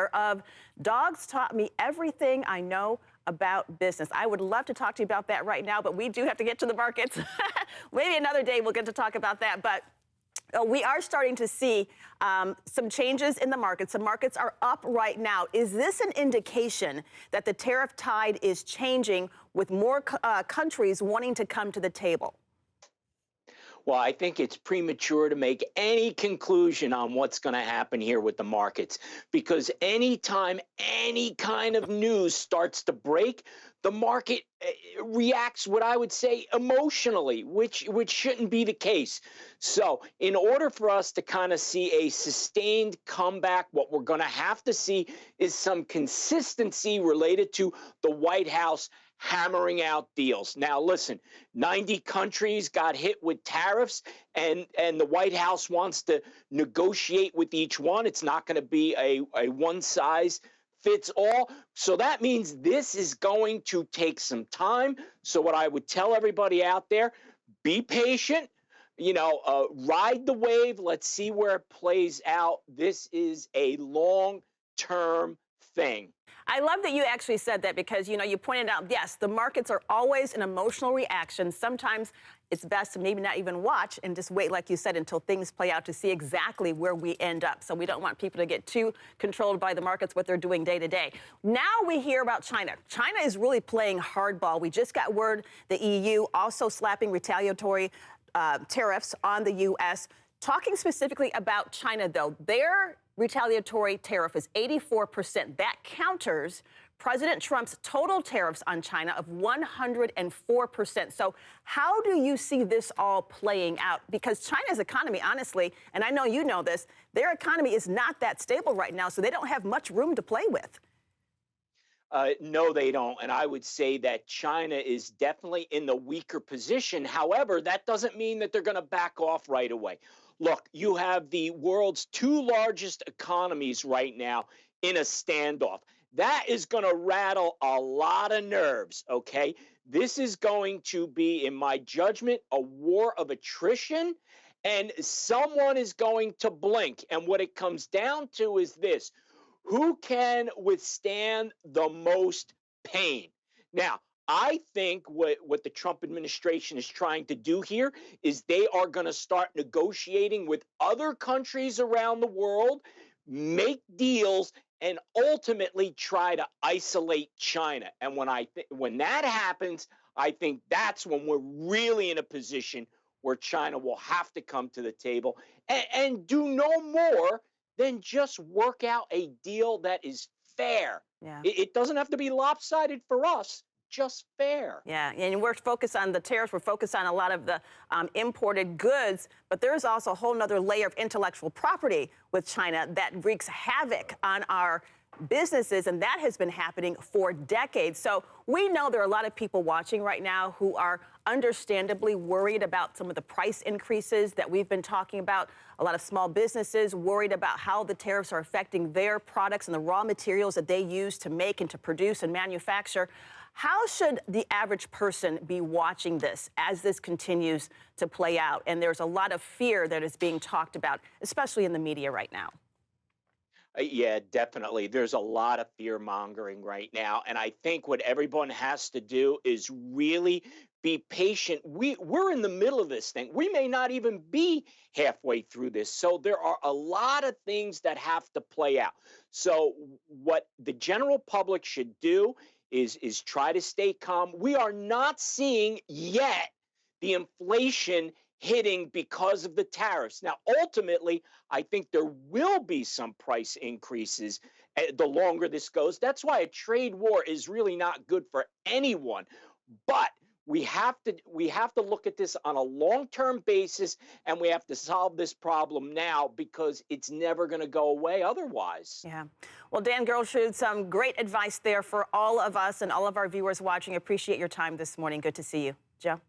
author of Dogs Taught Me Everything I Know About Business. I would love to talk to you about that right now, but we do have to get to the markets. Maybe another day we'll get to talk about that. But we are starting to see some changes in the markets. The markets are up right now. Is this an indication that the tariff tide is changing with more countries wanting to come to the table? Well, I think it's premature to make any conclusion on what's going to happen here with the markets, because anytime any kind of news starts to break, the market reacts, what I would say, emotionally, which shouldn't be the case. So in order for us to kind of see a sustained comeback, what we're going to have to see is some consistency related to the White House hammering out deals. Now, listen, 90 countries got hit with tariffs, and the White House wants to negotiate with each one. It's not going to be a one size fits all. So that means this is going to take some time. So what I would tell everybody out there, be patient, ride the wave. Let's see where it plays out. This is a long-term thing. I love that you actually said that because, you pointed out, yes, the markets are always an emotional reaction. Sometimes it's best to maybe not even watch and just wait, like you said, until things play out to see exactly where we end up. So we don't want people to get too controlled by the markets, what they're doing day to day. Now we hear about China. China is really playing hardball. We just got word the EU also slapping retaliatory tariffs on the U.S. Talking specifically about China, though, their retaliatory tariff is 84%. That counters President Trump's total tariffs on China of 104%. So how do you see this all playing out? Because China's economy, honestly, and I know you know this, their economy is not that stable right now, so they don't have much room to play with. No, they don't. And I would say that China is definitely in the weaker position. However, that doesn't mean that they're going to back off right away. Look, you have the world's two largest economies right now in a standoff. That is going to rattle a lot of nerves, okay? This is going to be, in my judgment, a war of attrition, and someone is going to blink. And what it comes down to is this: who can withstand the most pain? Now, I think what the Trump administration is trying to do here is they are going to start negotiating with other countries around the world, make deals, and ultimately try to isolate China. And when that happens, I think that's when we're really in a position where China will have to come to the table and do no more than just work out a deal that is fair. Yeah. It doesn't have to be lopsided for us, just fair. Yeah, and we're focused on the tariffs. We're focused on a lot of the imported goods, but there's also a whole nother layer of intellectual property with China that wreaks havoc on our businesses, and that has been happening for decades. So we know there are a lot of people watching right now who are understandably worried about some of the price increases that we've been talking about. A lot of small businesses worried about how the tariffs are affecting their products and the raw materials that they use to make and to produce and manufacture. How should the average person be watching this as this continues to play out? And there's a lot of fear that is being talked about, especially in the media right now. Yeah, definitely. There's a lot of fear mongering right now. And I think what everyone has to do is really be patient. We're in the middle of this thing. We may not even be halfway through this. So there are a lot of things that have to play out. So what the general public should do is try to stay calm. We are not seeing yet the inflation hitting because of the tariffs. Now, ultimately, I think there will be some price increases the longer this goes. That's why a trade war is really not good for anyone. But we have to look at this on a long-term basis, and we have to solve this problem now because it's never going to go away otherwise. Yeah. Well, Dan Geltrude, some great advice there for all of us and all of our viewers watching. Appreciate your time this morning. Good to see you. Joe?